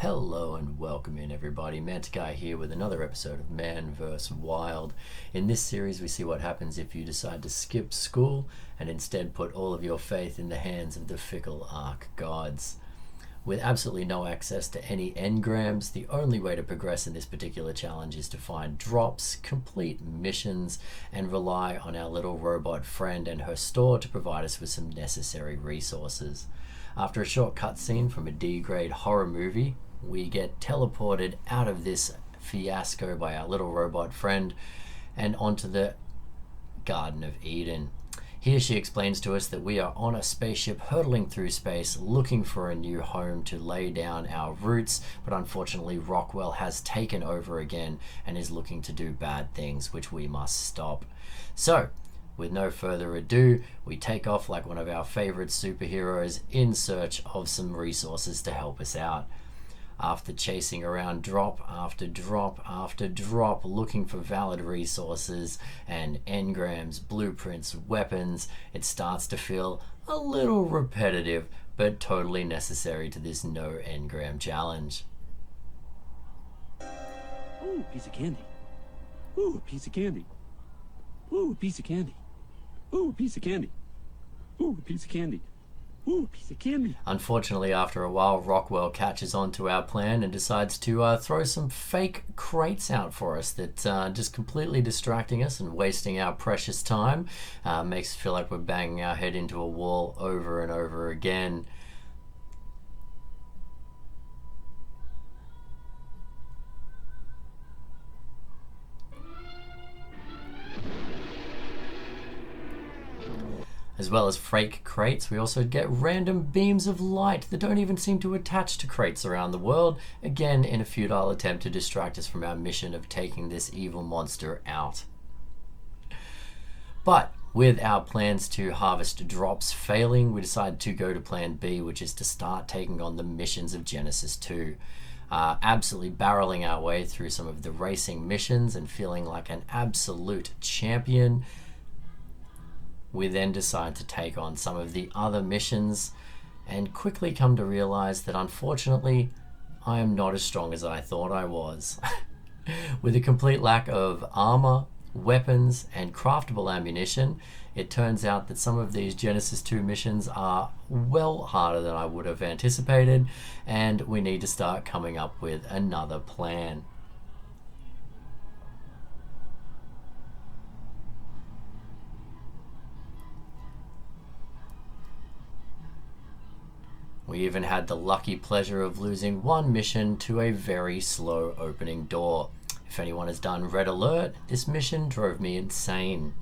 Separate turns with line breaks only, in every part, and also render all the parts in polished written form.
Hello and welcome in everybody, Mantaguy here with another episode of Man vs. Wild. In this series we see what happens if you decide to skip school and instead put all of your faith in the hands of the fickle Ark gods. With absolutely no access to any engrams, the only way to progress in this particular challenge is to find drops, complete missions, and rely on our little robot friend and her store to provide us with some necessary resources. After a short cutscene from a D-grade horror movie, we get teleported out of this fiasco by our little robot friend and onto the Garden of Eden. Here she explains to us that we are on a spaceship hurtling through space looking for a new home to lay down our roots, but unfortunately Rockwell has taken over again and is looking to do bad things, which we must stop. So, with no further ado, we take off like one of our favorite superheroes in search of some resources to help us out. After chasing around drop after drop after drop looking for valid resources and engrams, blueprints, weapons, it starts to feel a little repetitive but totally necessary to this No Engram challenge.
Ooh, piece of candy. Ooh, a piece of candy. Ooh, a piece of candy. Ooh, a piece of candy. Ooh, a piece of candy. Ooh, a piece of candy.
Unfortunately, after a while, Rockwell catches on to our plan and decides to throw some fake crates out for us that just completely distracting us and wasting our precious time. Makes us feel like we're banging our head into a wall over and over again. As well as fake crates, we also get random beams of light that don't even seem to attach to crates around the world, again in a futile attempt to distract us from our mission of taking this evil monster out. But with our plans to harvest drops failing, we decide to go to plan B, which is to start taking on the missions of Genesis 2. Absolutely barreling our way through some of the racing missions and feeling like an absolute champion. We then decide to take on some of the other missions and quickly come to realize that unfortunately I am not as strong as I thought I was. With a complete lack of armor, weapons, and craftable ammunition, it turns out that some of these Genesis 2 missions are well harder than I would have anticipated, and we need to start coming up with another plan. We even had the lucky pleasure of losing one mission to a very slow opening door. If anyone has done Red Alert, this mission drove me insane.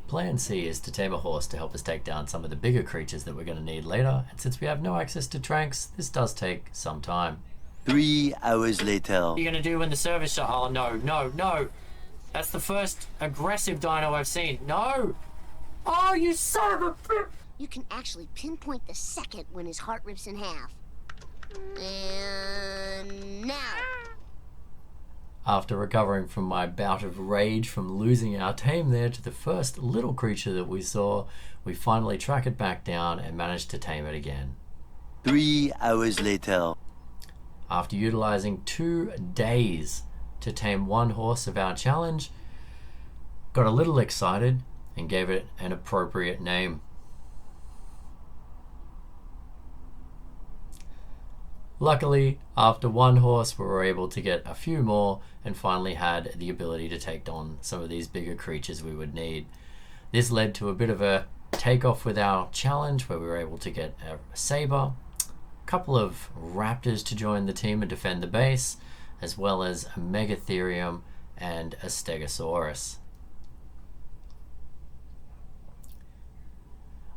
Plan C is to tame a horse to help us take down some of the bigger creatures that we're going to need later, and since we have no access to tranks, this does take some time.
3 hours later.
What are you going to do when the service shut? Oh no. That's the first aggressive dino I've seen. No! Oh, you son of a bitch!
You can actually pinpoint the second when his heart rips in half. And now.
After recovering from my bout of rage from losing our tame there to the first little creature that we saw, we finally track it back down and manage to tame it again.
3 hours later.
After utilizing 2 days to tame one horse of our challenge, got a little excited and gave it an appropriate name. Luckily, after one horse, we were able to get a few more and finally had the ability to take on some of these bigger creatures we would need. This led to a bit of a takeoff with our challenge where we were able to get a saber, a couple of raptors to join the team and defend the base, as well as a megatherium and a stegosaurus.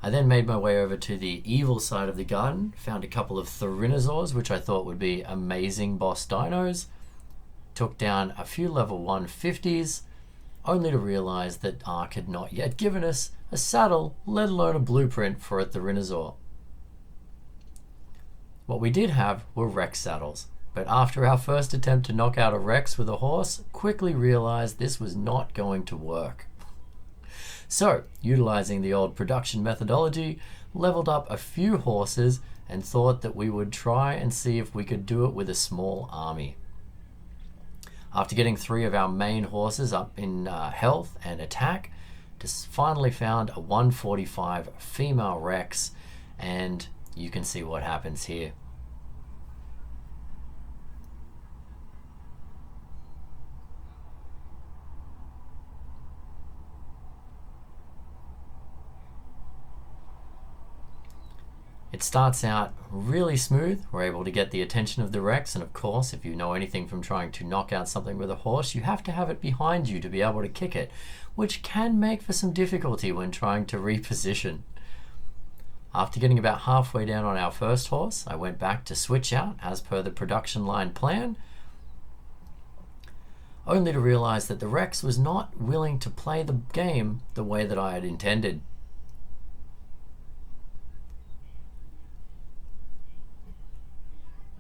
I then made my way over to the evil side of the garden, found a couple of tyranosaurs, which I thought would be amazing boss dinos, took down a few level 150s, only to realize that Ark had not yet given us a saddle, let alone a blueprint for a tyranosaur. What we did have were Rex saddles, but after our first attempt to knock out a Rex with a horse, quickly realized this was not going to work. So, utilizing the old production methodology, leveled up a few horses and thought that we would try and see if we could do it with a small army. After getting 3 of our main horses up in health and attack, just finally found a 145 female Rex, and you can see what happens here. It starts out really smooth. We're able to get the attention of the Rex, and of course, if you know anything from trying to knock out something with a horse, you have to have it behind you to be able to kick it, which can make for some difficulty when trying to reposition. After getting about halfway down on our first horse, I went back to switch out as per the production line plan, only to realize that the Rex was not willing to play the game the way that I had intended.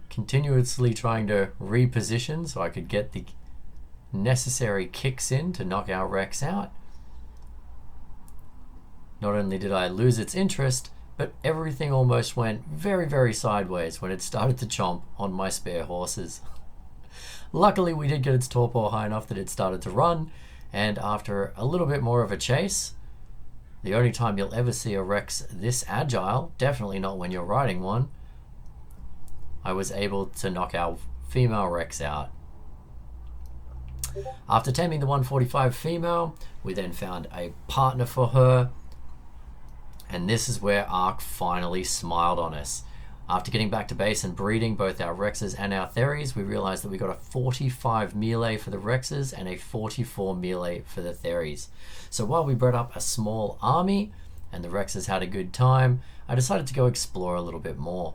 Continuously trying to reposition so I could get the necessary kicks in to knock our Rex out. Not only did I lose its interest, but everything almost went very, very sideways when it started to chomp on my spare horses. Luckily, we did get its torpor high enough that it started to run, and after a little bit more of a chase, the only time you'll ever see a Rex this agile, definitely not when you're riding one, I was able to knock our female Rex out. After taming the 145 female, we then found a partner for her, and this is where Ark finally smiled on us. After getting back to base and breeding both our Rexes and our Theries, we realized that we got a 45 melee for the Rexes and a 44 melee for the Theries. So while we bred up a small army and the Rexes had a good time, I decided to go explore a little bit more.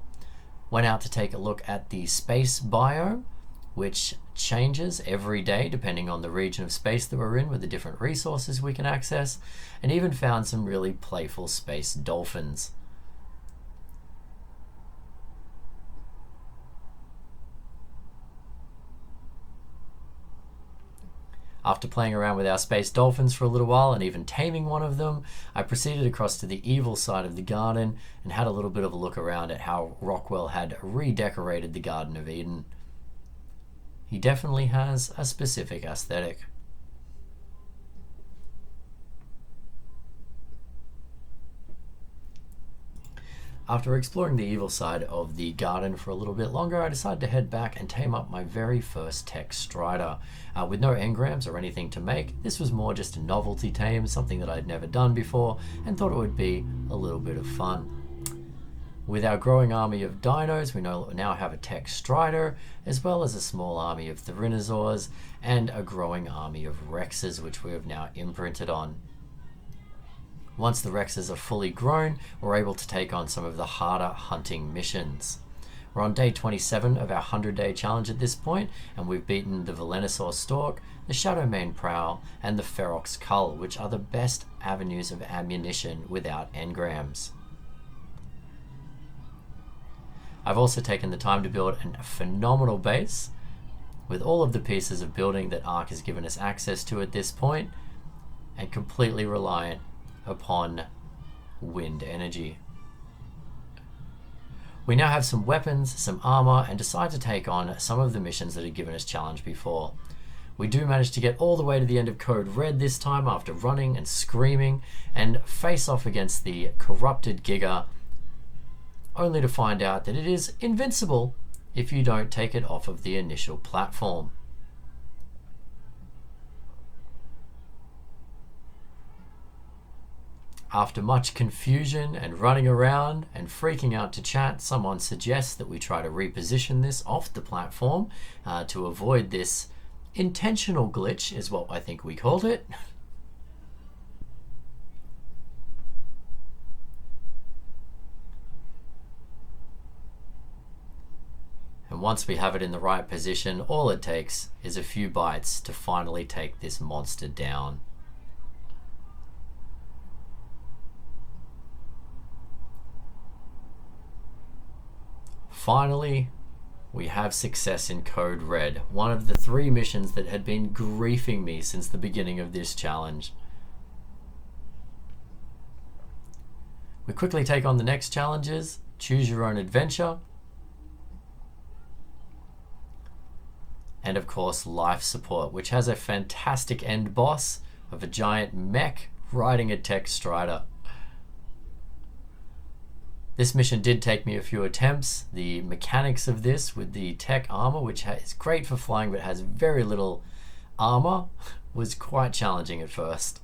Went out to take a look at the space biome, which changes every day depending on the region of space that we're in with the different resources we can access, and even found some really playful space dolphins. After playing around with our space dolphins for a little while and even taming one of them, I proceeded across to the evil side of the garden and had a little bit of a look around at how Rockwell had redecorated the Garden of Eden. He definitely has a specific aesthetic. After exploring the evil side of the garden for a little bit longer, I decided to head back and tame up my very first tech strider. With no engrams or anything to make, this was more just a novelty tame, something that I'd never done before, and thought it would be a little bit of fun. With our growing army of dinos, we now have a tech strider, as well as a small army of therinosaurs, and a growing army of Rexes, which we have now imprinted on. Once the Rexes are fully grown, we're able to take on some of the harder hunting missions. We're on day 27 of our 100-day challenge at this point, and we've beaten the Velonosaur Stork, the Shadowmane Prowl, and the Ferox Cull, which are the best avenues of ammunition without engrams. I've also taken the time to build a phenomenal base with all of the pieces of building that Ark has given us access to at this point, and completely reliant upon wind energy. We now have some weapons, some armor, and decide to take on some of the missions that had given us challenge before. We do manage to get all the way to the end of Code Red this time after running and screaming, and face off against the corrupted Giga, only to find out that it is invincible if you don't take it off of the initial platform. After much confusion and running around and freaking out to chat, someone suggests that we try to reposition this off the platform to avoid this intentional glitch, is what I think we called it. And once we have it in the right position, all it takes is a few bites to finally take this monster down. Finally, we have success in Code Red, one of the 3 missions that had been griefing me since the beginning of this challenge. We quickly take on the next challenges, choose your own adventure, and of course life support, which has a fantastic end boss of a giant mech riding a tech strider. This mission did take me a few attempts. The mechanics of this with the tech armor, which is great for flying but has very little armor, was quite challenging at first.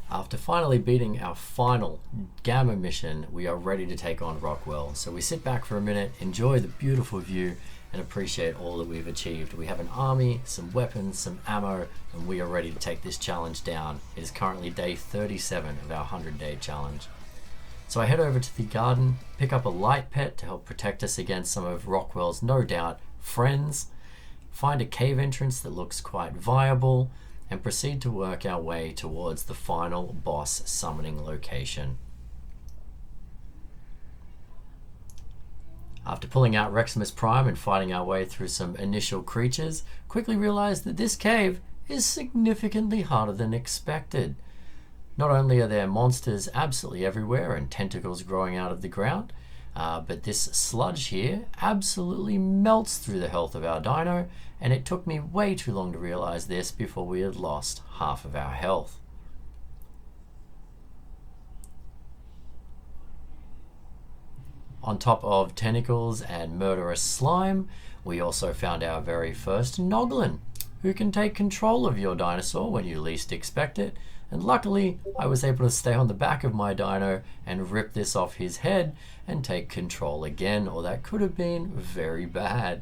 After finally beating our final Gamma mission, we are ready to take on Rockwell. So we sit back for a minute, enjoy the beautiful view, and appreciate all that we've achieved. We have an army, some weapons, some ammo, and we are ready to take this challenge down. It is currently day 37 of our 100-day challenge. So I head over to the garden, pick up a light pet to help protect us against some of Rockwell's no doubt friends, find a cave entrance that looks quite viable, and proceed to work our way towards the final boss summoning location. After pulling out Reximus Prime and fighting our way through some initial creatures, quickly realized that this cave is significantly harder than expected. Not only are there monsters absolutely everywhere and tentacles growing out of the ground, but this sludge here absolutely melts through the health of our dino, and it took me way too long to realize this before we had lost half of our health. On top of tentacles and murderous slime, we also found our very first Noglin, who can take control of your dinosaur when you least expect it, and luckily I was able to stay on the back of my dino and rip this off his head and take control again, or that could have been very bad.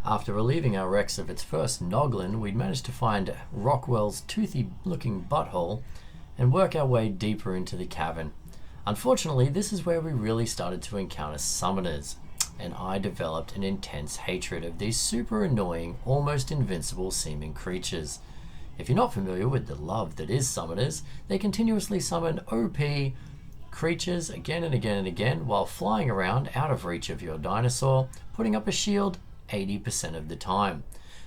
After relieving our Rex of its first Noglin, we'd managed to find Rockwell's toothy looking butthole and work our way deeper into the cavern. Unfortunately, this is where we really started to encounter summoners, and I developed an intense hatred of these super annoying, almost invincible seeming creatures. If you're not familiar with the love that is summoners, they continuously summon OP creatures again and again and again while flying around out of reach of your dinosaur, putting up a shield 80% of the time.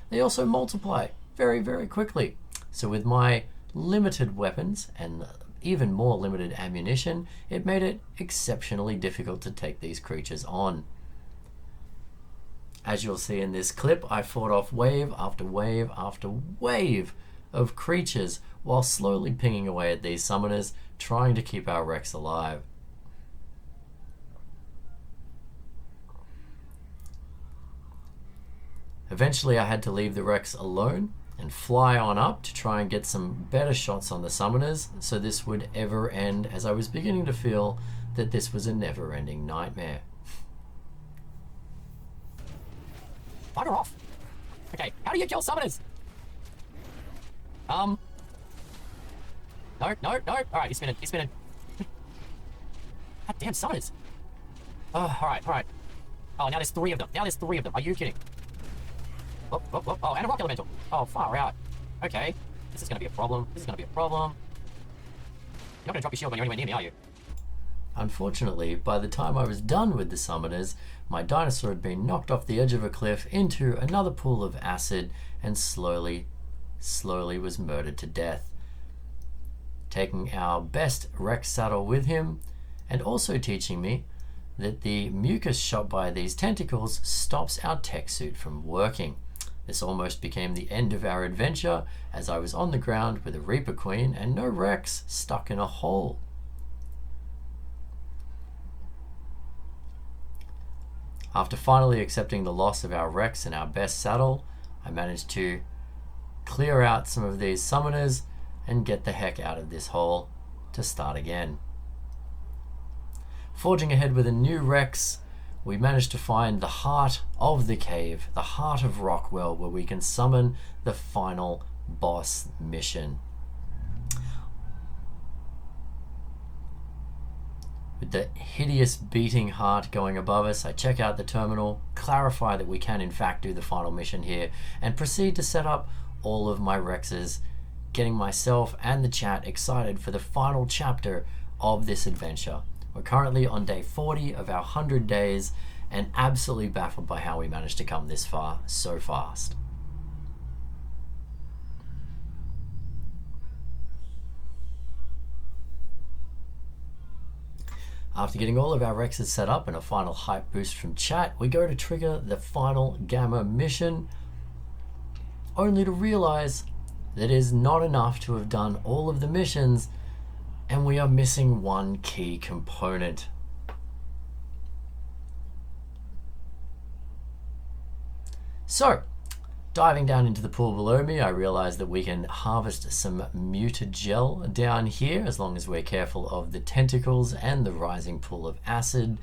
They also multiply very, very quickly. So with my limited weapons and even more limited ammunition, it made it exceptionally difficult to take these creatures on. As you'll see in this clip, I fought off wave after wave after wave of creatures while slowly pinging away at these summoners, trying to keep our Rex alive. Eventually I had to leave the Rex alone and fly on up to try and get some better shots on the summoners so this would ever end, as I was beginning to feel that this was a never-ending nightmare. Bugger off! Okay, how do you kill summoners? No. Alright, he's spinning. God damn summoners! Oh, alright. Oh, now there's three of them. Are you kidding? Oh, and a rock elemental. Oh, far out. Okay. This is gonna be a problem. You're not gonna drop your shield when you're anywhere near me, are you? Unfortunately, by the time I was done with the summoners, my dinosaur had been knocked off the edge of a cliff into another pool of acid and slowly was murdered to death. Taking our best Rex saddle with him, and also teaching me that the mucus shot by these tentacles stops our tech suit from working. This almost became the end of our adventure, as I was on the ground with a Reaper Queen and no Rex, stuck in a hole. After finally accepting the loss of our Rex and our best saddle, I managed to clear out some of these summoners and get the heck out of this hole to start again. Forging ahead with a new Rex, we managed to find the heart of the cave, the heart of Rockwell, where we can summon the final boss mission. With the hideous beating heart going above us, I check out the terminal, clarify that we can in fact do the final mission here, and proceed to set up all of my Rexes, getting myself and the chat excited for the final chapter of this adventure. We're currently on day 40 of our 100 days and absolutely baffled by how we managed to come this far so fast. After getting all of our Rexes set up and a final hype boost from chat, we go to trigger the final Gamma mission, only to realize that it is not enough to have done all of the missions, and we are missing one key component. So, diving down into the pool below me, I realized that we can harvest some mutagel down here as long as we're careful of the tentacles and the rising pool of acid.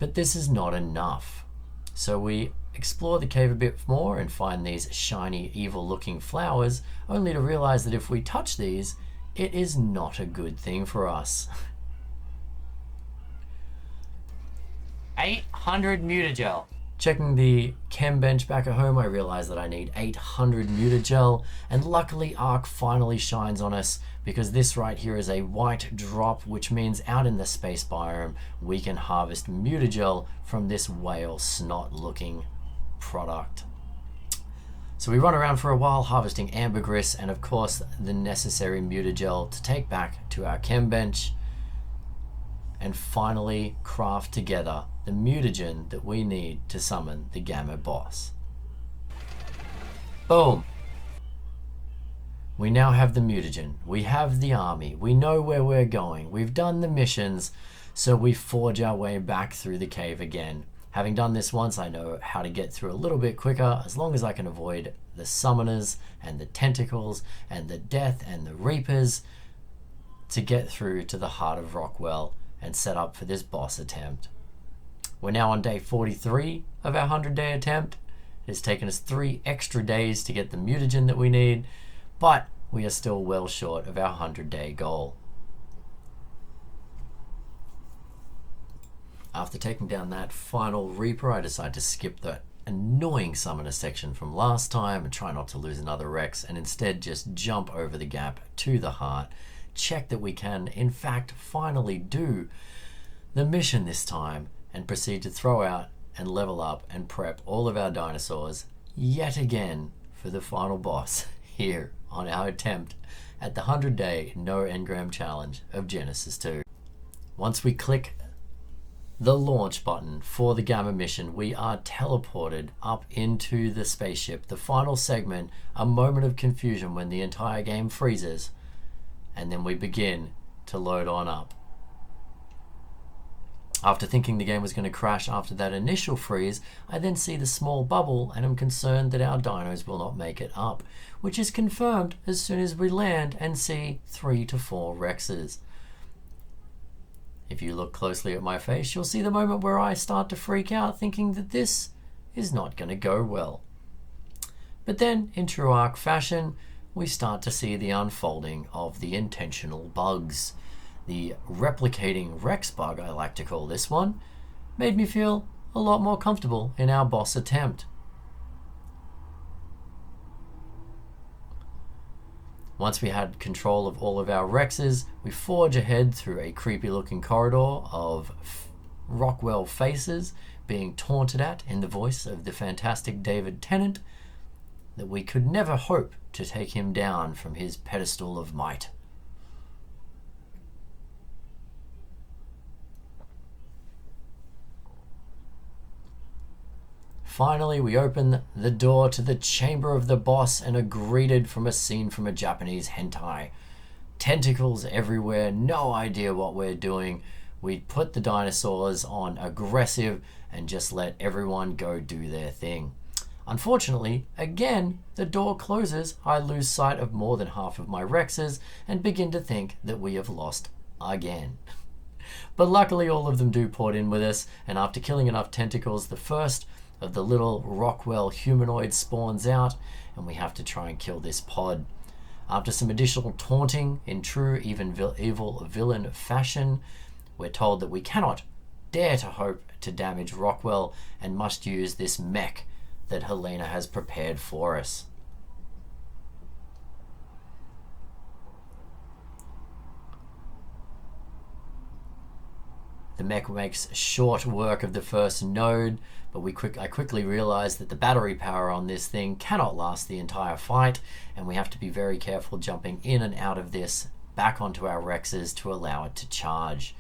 But this is not enough. So we explore the cave a bit more and find these shiny, evil-looking flowers, only to realize that if we touch these, it is not a good thing for us. 800 mutagel. Checking the chem bench back at home, I realized that I need 800 mutagel, and luckily Arc finally shines on us, because this right here is a white drop, which means out in the space biome we can harvest mutagel from this whale snot looking product. So we run around for a while harvesting ambergris and of course the necessary mutagel to take back to our chem bench, and finally craft together the mutagen that we need to summon the Gamma boss. Boom! We now have the mutagen, we have the army, we know where we're going, we've done the missions, so we forge our way back through the cave again. Having done this once, I know how to get through a little bit quicker, as long as I can avoid the summoners and the tentacles and the death and the reapers, to get through to the heart of Rockwell and set up for this boss attempt. We're now on day 43 of our 100-day attempt. It has taken us 3 extra days to get the mutagen that we need, but we are still well short of our 100-day goal. After taking down that final Reaper, I decided to skip the annoying summoner section from last time and try not to lose another Rex, and instead just jump over the gap to the heart, check that we can in fact finally do the mission this time, and proceed to throw out and level up and prep all of our dinosaurs yet again for the final boss here on our attempt at the 100-day No Engram challenge of Genesis 2. Once we click the launch button for the Gamma mission, we are teleported up into the spaceship. The final segment, a moment of confusion when the entire game freezes, and then we begin to load on up. After thinking the game was going to crash after that initial freeze, I then see the small bubble and am concerned that our dinos will not make it up, which is confirmed as soon as we land and see 3 to 4 Rexes. If you look closely at my face, you'll see the moment where I start to freak out, thinking that this is not going to go well. But then, in true Arc fashion, we start to see the unfolding of the intentional bugs. The replicating Rex bug, I like to call this one, made me feel a lot more comfortable in our boss attempt. Once we had control of all of our Rexes, we forge ahead through a creepy looking corridor of Rockwell faces being taunted at in the voice of the fantastic David Tennant, that we could never hope to take him down from his pedestal of might. Finally, we open the door to the chamber of the boss and are greeted from a scene from a Japanese hentai. Tentacles everywhere, no idea what we're doing. We put the dinosaurs on aggressive and just let everyone go do their thing. Unfortunately, again, the door closes. I lose sight of more than half of my Rexes and begin to think that we have lost again. But luckily all of them do port in with us, and after killing enough tentacles, the first of the little Rockwell humanoids spawns out, and we have to try and kill this pod. After some additional taunting in true evil villain fashion, we're told that we cannot dare to hope to damage Rockwell and must use this mech that Helena has prepared for us. The mech makes short work of the first node, but I quickly realize that the battery power on this thing cannot last the entire fight, and we have to be very careful jumping in and out of this back onto our Rexes to allow it to charge.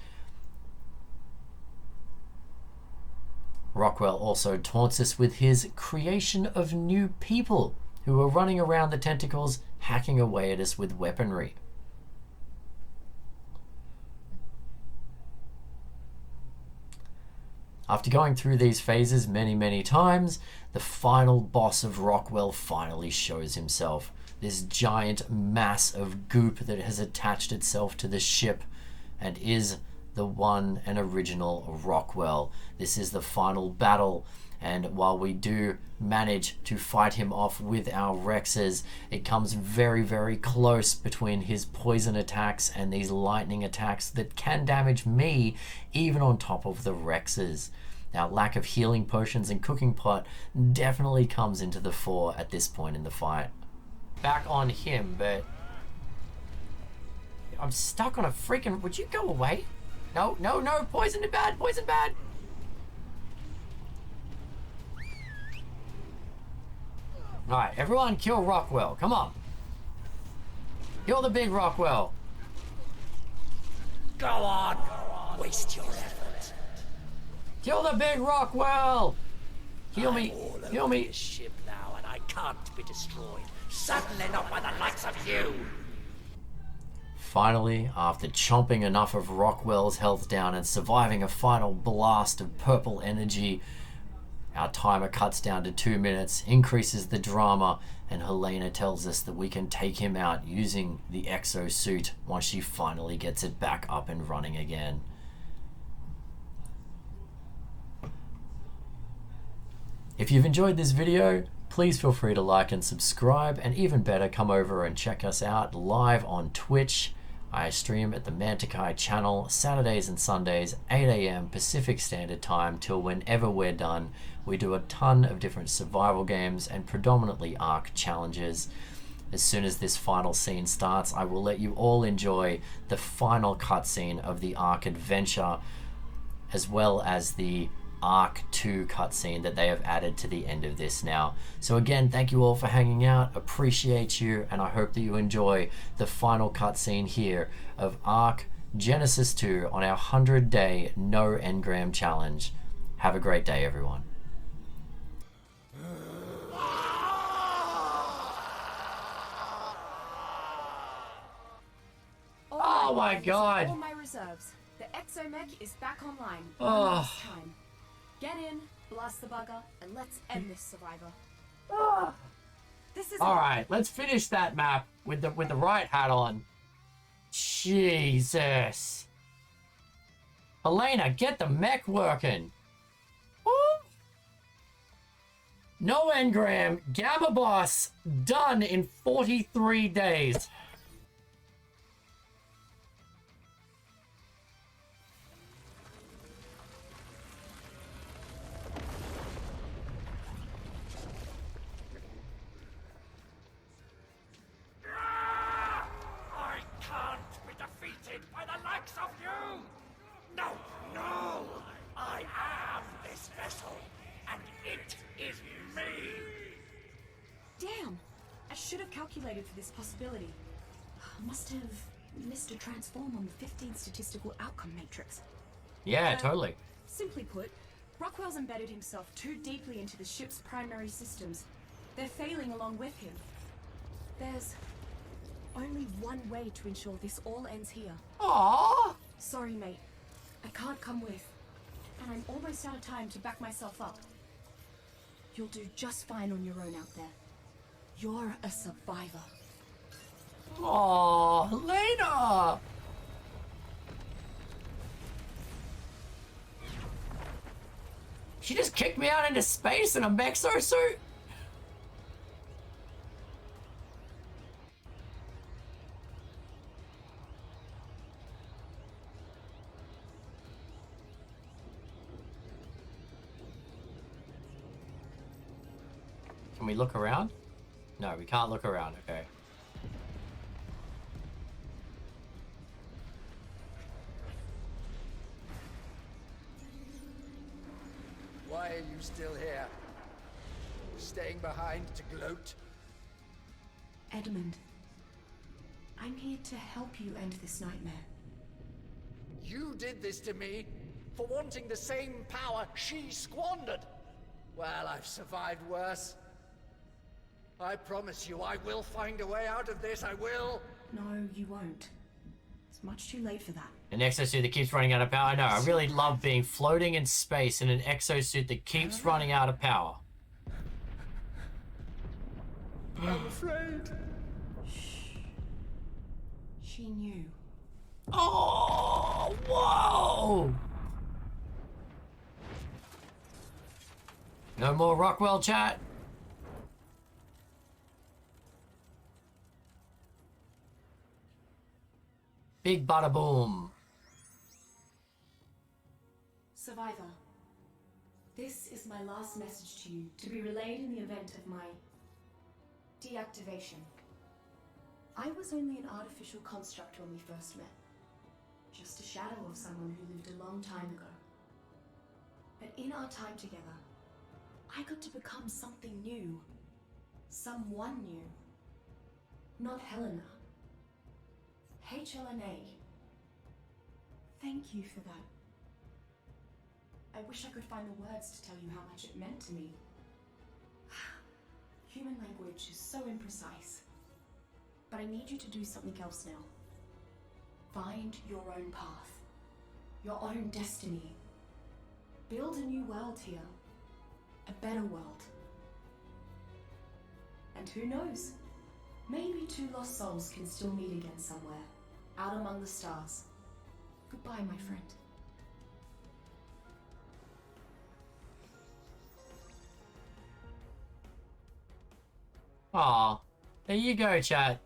Rockwell also taunts us with his creation of new people who are running around the tentacles, hacking away at us with weaponry. After going through these phases many times, the final boss of Rockwell finally shows himself. This giant mass of goop that has attached itself to the ship and is the one and original Rockwell. This is the final battle, and while we do manage to fight him off with our Rexes, it comes very close between his poison attacks and these lightning attacks that can damage me even on top of the Rexes. Now, lack of healing potions and cooking pot definitely comes into the fore at this point in the fight. Back on him, but I'm stuck on a freaking... Would you go away? No, poison is bad, poison bad. Alright, everyone kill Rockwell, come on. Kill the big Rockwell.
Go on, waste your effort.
Kill the big Rockwell. Heal me, heal me.
This ship now, and I can't be destroyed. Certainly not by the likes of you.
Finally, after chomping enough of Rockwell's health down and surviving a final blast of purple energy, our timer cuts down to 2 minutes, increases the drama, and Helena tells us that we can take him out using the exosuit once she finally gets it back up and running again. If you've enjoyed this video, please feel free to like and subscribe, and even better, come over and check us out live on Twitch. I stream at the Mantikai channel Saturdays and Sundays, 8 AM Pacific Standard Time till whenever we're done. We do a ton of different survival games and predominantly Ark challenges. As soon as this final scene starts, I will let you all enjoy the final cutscene of the Ark adventure, as well as the Ark 2 cutscene that they have added to the end of this now. So again, thank you all for hanging out, appreciate you, and I hope that you enjoy the final cutscene here of Ark Genesis 2 on our 100-day No Engram challenge. Have a great day, everyone. Oh my god!
All my reserves. The exomech is back online.
Oh.
One last time. Get in, blast the bugger, and let's end this survivor. This is
Alright, let's finish that map with the right hat on. Jesus. Helena, get the mech working. Woo. No Engram, Gamma Boss, done in 43 days.
I can't be defeated by the likes of you! No! I am this vessel, and it is me!
Damn! I should have calculated for this possibility. Must have missed a transform on the 15th statistical outcome matrix.
Yeah, totally.
Simply put, Rockwell's embedded himself too deeply into the ship's primary systems. They're failing along with him. There's only one way to ensure this all ends here.
Aww.
Sorry, mate. I can't come with. And I'm almost out of time to back myself up. You'll do just fine on your own out there. You're a survivor.
Aww, Helena. She just kicked me out into space in a exosuit? Can we look around? No, we can't look around, okay.
Why are you still here? Staying behind to gloat?
Edmund. I'm here to help you end this nightmare.
You did this to me for wanting the same power she squandered. Well, I've survived worse. I promise you, I will find a way out of this, I will.
No, you won't. It's much too late for that.
An exosuit that keeps running out of power. I know, I really love being floating in space in an exosuit that keeps running out of power.
I'm afraid.
She knew.
Oh, whoa! No more Rockwell chat. Big bada boom.
Survivor, this is my last message to you, to be relayed in the event of my deactivation. I was only an artificial construct when we first met. Just a shadow of someone who lived a long time ago. But in our time together, I got to become something new. Someone new. Not Helena. HLNA. Thank you for that. I wish I could find the words to tell you how much it meant to me. Human language is so imprecise. But I need you to do something else now. Find your own path. Your own destiny. Build a new world here. A better world. And who knows? Maybe two lost souls can still meet again somewhere. Out among the stars. Goodbye, my friend.
Aw, there you go, chat.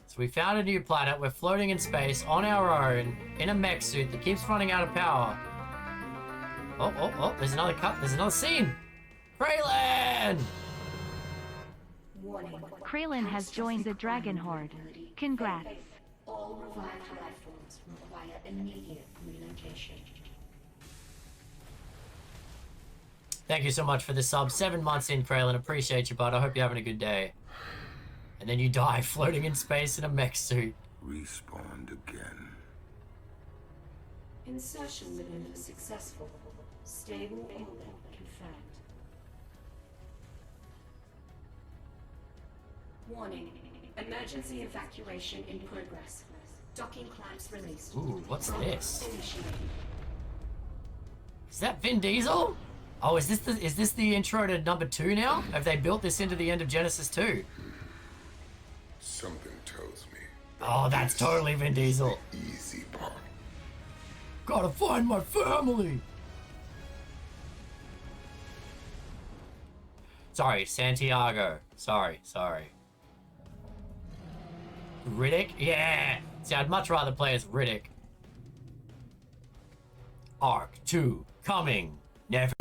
So we found a new planet. We're floating in space on our own in a mech suit that keeps running out of power. Oh, there's another cut. There's another scene. Kraylin!
Kraylin has joined the Dragon Horde. Congrats.
All revived life forms require immediate relocation.
Thank you so much for the sub. 7 months in, Kraylin. Appreciate you, bud. I hope you're having a good day. And then you die floating in space in a mech suit.
Respawned again.
Insertion maneuver successful. Stable orbit confirmed. Warning. Emergency evacuation in progress. Docking clamps released.
Ooh, what's this?
Initiated.
Is that Vin Diesel? Oh, is this the intro to number 2 now? Have they built this into the end of Genesis 2?
Something tells me.
Oh, that's totally Vin Diesel.
Easy part.
Gotta find my family. Sorry, Santiago. Sorry. Riddick? Yeah! See, I'd much rather play as Riddick. Arc 2 coming. Never.